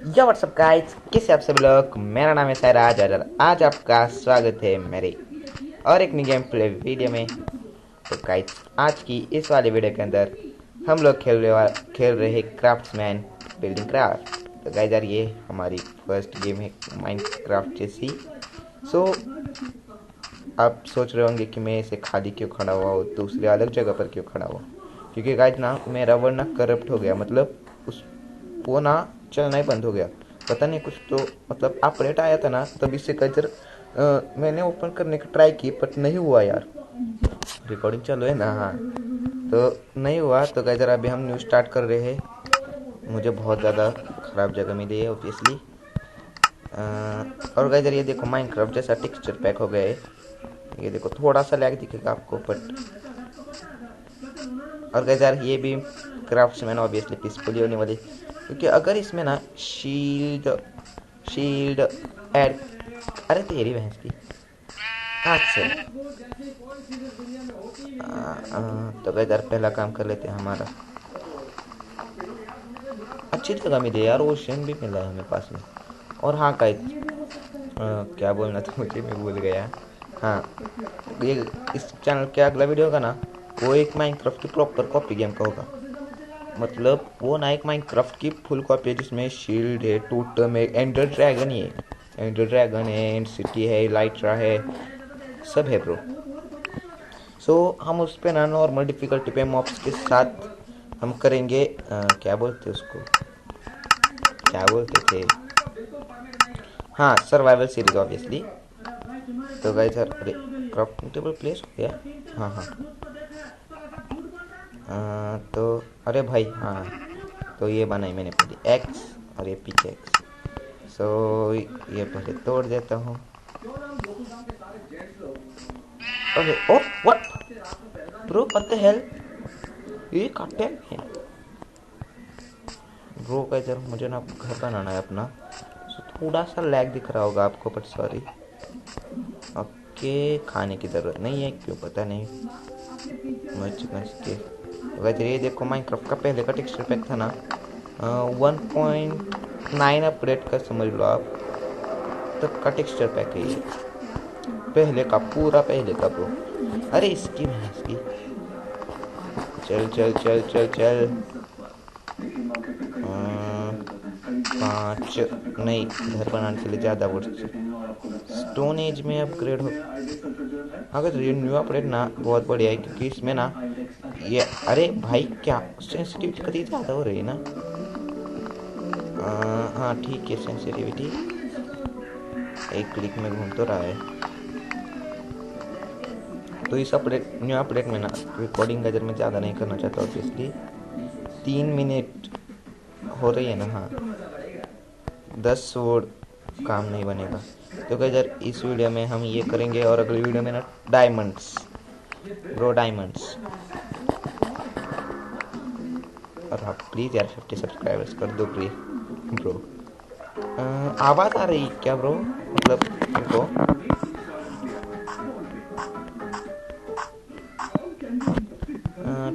या WhatsApp guys, कैसे आप सभी लोग। मेरा नाम है सैराज और आज आपका स्वागत है मेरे और एक न्यू गेम प्ले वीडियो में। तो गाइस, आज की इस वाले वीडियो के अंदर हम लोग खेल रहे हैं क्राफ्ट्समैन बिल्डिंग क्राफ्ट। तो गाइस यार, ये हमारी फर्स्ट गेम है माइनक्राफ्ट जैसी। सो आप सोच रहे होंगे कि मैं इसे खाली क्यों खड़ा हुआ हूँ, दूसरी अलग जगह पर क्यों खड़ा हुआ। क्योंकि गाइस ना, मेरा वर्ड ना करप्ट हो गया, मतलब उस वो ना चलना ही बंद हो गया। पता नहीं कुछ तो मतलब अपडेट आया था ना, तब इससे कजर मैंने ओपन करने की ट्राई की बट नहीं हुआ यार। रिकॉर्डिंग चालू है ना? हाँ, तो नहीं हुआ। तो गैजर अभी हम न्यू स्टार्ट कर रहे हैं। मुझे बहुत ज़्यादा ख़राब जगह मिली है ऑब्वियसली। और गैजर ये देखो, माइनक्राफ्ट जैसा टेक्सचर पैक हो गया है। ये देखो, थोड़ा सा लैग दिखेगा आपको बट। और गैजर ये भी क्राफ्ट्समैन ऑब्वियसली पीसफुली होने वाली, क्योंकि अगर इसमें ना शील्ड शील्ड ऐड। अरे तेरी भैंस की। अच्छा, तो गैजर पहला काम कर लेते हैं हमारा। अच्छी जगह मिली यार, ओशन भी मिला है हमें पास में। और हाँ गाइस, क्या बोलना था मुझे, मैं भूल गया। हाँ, ये इस चैनल के अगला वीडियो होगा ना, वो एक माइनक्राफ्ट की प्रॉपर कॉपी गेम का होगा। मतलब वो ना एक माइनक्राफ्ट की फुल कॉपी है, जिसमें शील्ड है, टोटम है, एंडर ड्रैगन ही है। एंडर ड्रैगन है, एंड सिटी है, लाइट्रा है, सब है ब्रो। सो हम उस पे ना नॉर्मल डिफिकल्टी पे मॉब्स के साथ हम करेंगे। क्या बोलते उसको, क्या बोलते थे, हाँ, सर्वाइवल सीरीज ऑब्वियसली। तो गाइस यार, अरे क्राफ्टिंग टेबल प्लेस हो गया। हाँ हाँ। तो अरे भाई, हाँ, तो ये बनाई मैंने पहले एक्स और ये पिक एक्स। सो ये पहले तोड़ देता हूँ। अरे oh what bro, what the hell, ये काटे हैं ब्रो। का इधर मुझे ना घर बनाना है अपना, सो थोड़ा सा लैग दिख रहा होगा आपको बट सॉरी। ओके, खाने की ज़रूरत नहीं है, क्यों पता नहीं। मच मच के वैसे ये देखो, माइनक्राफ्ट का पहले का टेक्सचर पैक था ना, 1.9 अपडेट का समझ लो आप, तब का टेक्सचर पैक है ये। पहले का, पूरा पहले का ब्रो। अरे इसकी भैंस की। चल चल चल चल चल। 5 नहीं, घर बनाने के लिए ज़्यादा वर्ष स्टोन एज में अपग्रेड हो। अगर ये न्यू अपडेट ना बहुत बढ़िया है, क्योंकि इसमें ना ये, अरे भाई क्या सेंसिटिविटी कभी ज़्यादा हो रही है ना। हाँ ठीक है, सेंसिटिविटी एक क्लिक में घूम तो रहा है। तो इस अपडेट, न्यू अपडेट में ना रिकॉर्डिंग का जर मैं ज़्यादा नहीं करना चाहता ऑब्वियसली। 3 मिनट हो रही है ना, हाँ। 10 वोड काम नहीं बनेगा। तो गैजर इस वीडियो में हम ये करेंगे, और अगली वीडियो में ना डायमंड्स ब्रो, डायमंड्स। और आप प्लीज़ यार 50 सब्सक्राइबर्स कर दो प्लीज ब्रो। आवाज़ आ रही क्या ब्रो, मतलब तुमको?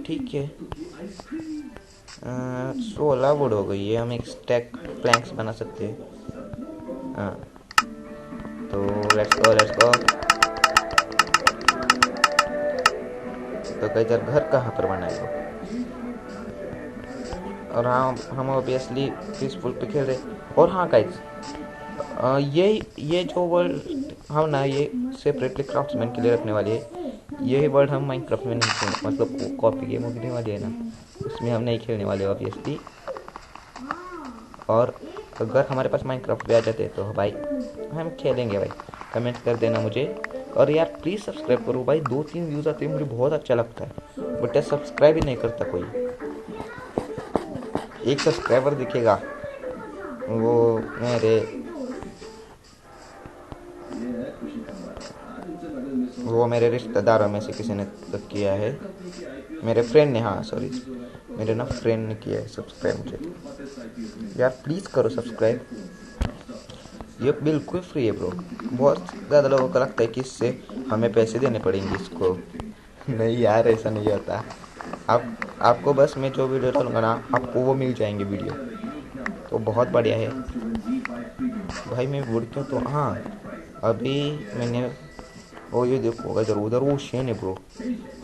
ठीक है। 16 वुड हो गई है, हम एक स्टैक प्लैंक्स बना सकते हैं। हाँ, तो लेट्स गो लेट्स गो। तो गैजर घर कहाँ पर बनाएगा? और हाँ, हम ऑब्वियसली पीसफुल पे खेल रहे। और हाँ गाइज, ये जो वर्ल्ड हम ना ये सेपरेटली क्राफ्ट्समैन के लिए रखने वाले है। यही वर्ल्ड हम माइनक्राफ्ट में नहीं खेलने, मतलब वो कॉपी गेम होने वाली है ना, उसमें हम नहीं खेलने वाले ऑब्वियसली। और अगर हमारे पास माइनक्राफ्ट भी आ जाते तो भाई हम खेलेंगे भाई। कमेंट कर देना मुझे। और यार प्लीज़ सब्सक्राइब करो भाई, 2-3 व्यूज़ आते हैं मुझे बहुत अच्छा लगता है, बट यार सब्सक्राइब ही नहीं करता कोई। एक सब्सक्राइबर दिखेगा, वो मेरे वो मेरे रिश्तेदारों में से किसी ने किया है, मेरे फ्रेंड ने, हाँ सॉरी, मेरे ना फ्रेंड ने किया है सब्सक्राइब मुझे। यार प्लीज़ करो सब्सक्राइब, ये बिल्कुल फ्री है ब्रो। बहुत ज़्यादा लोगों को लगता है कि इससे हमें पैसे देने पड़ेंगे इसको। नहीं यार, ऐसा नहीं होता। आपको बस मैं जो वीडियो डालूंगा ना, आपको वो मिल जाएंगे वीडियो, तो बहुत बढ़िया है। भाई मैं वुड क्यों तो हाँ अभी मैंने वो ये देखो इधर उधर वो शेन है ब्रो।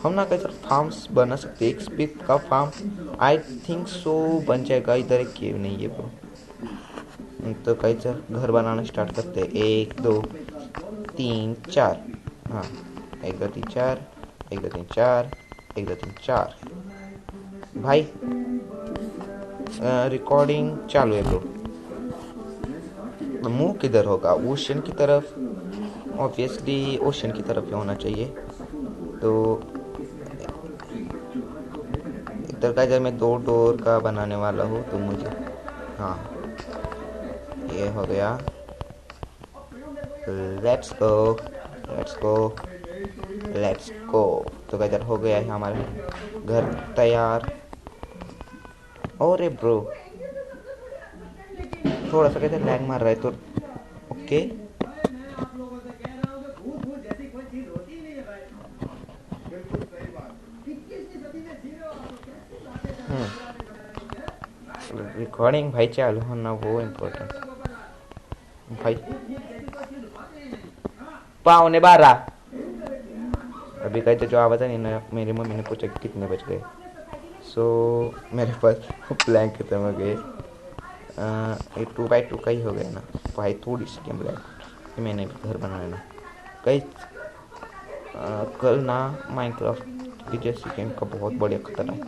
हम ना कैसे फार्म्स बना सकते, एक स्पिक का फार्म आई थिंक सो बन जाएगा। इधर एक केव नहीं है ब्रो, तो कैसे घर बनाना स्टार्ट करते हैं। 1 2 3 4, हाँ 1 2 3 4, 1 2 3 4, 1 2 3 4। भाई रिकॉर्डिंग चालू है ब्रो। मुंह किधर होगा, ओशन की तरफ, ऑब्वियसली ओशन की तरफ ही होना चाहिए। तो इधर का जब मैं 2 डोर का बनाने वाला हूँ तो मुझे हाँ ये हो गया। Let's go let's go let's go. तो इधर हो गया है हमारा घर तैयार। और ब्रो थोड़ा सा कहते लैग मार रहा है तो ओके। रिकॉर्डिंग भाई चालू होना वो इम्पोर्टेंट। भाई 11:12 अभी कहते जो आवाज़ नहीं ना, मेरी मम्मी ने पूछा कितने बज गए। सो मेरे पास प्लैंक खत्म हो गए। ये 2x2 का ही हो गया ना भाई। थोड़ी सी गेम ब्लैक मैंने भी घर बना लेना कई। कल ना माइनक्राफ्ट की जैसी गेम का बहुत बढ़िया खतरनाक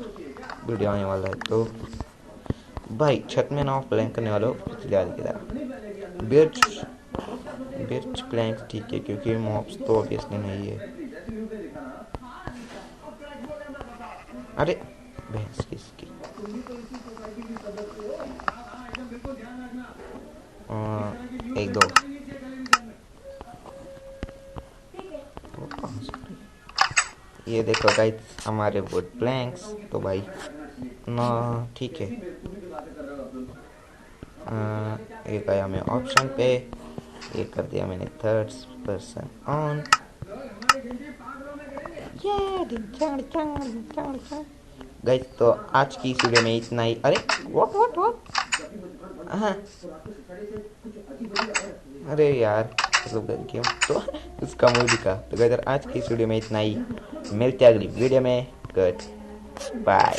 वीडियो आने वाला है। तो भाई छत में ना प्लैंक करने वाला हो इसलिए आज की तरह बिर्च प्लैंक ठीक है, क्योंकि मॉब्स तो ऑब्वियसली नहीं है। अरे भैंस किसकी। 1 2 ये देखो गाइस हमारे वुड प्लैंक्स। तो भाई ना ठीक है। ये गया मैं ऑप्शन पे, ये कर दिया मैंने 3rd पर्सन ऑन। गाइस तो आज की इस वीडियो में इतना ही। अरे व्हाट हाँ अरे यार मतलब गेम तो उसका मूवी का। तो गाइस आज की इस वीडियो में इतना ही, मिलते हैं अगली वीडियो में। Good bye.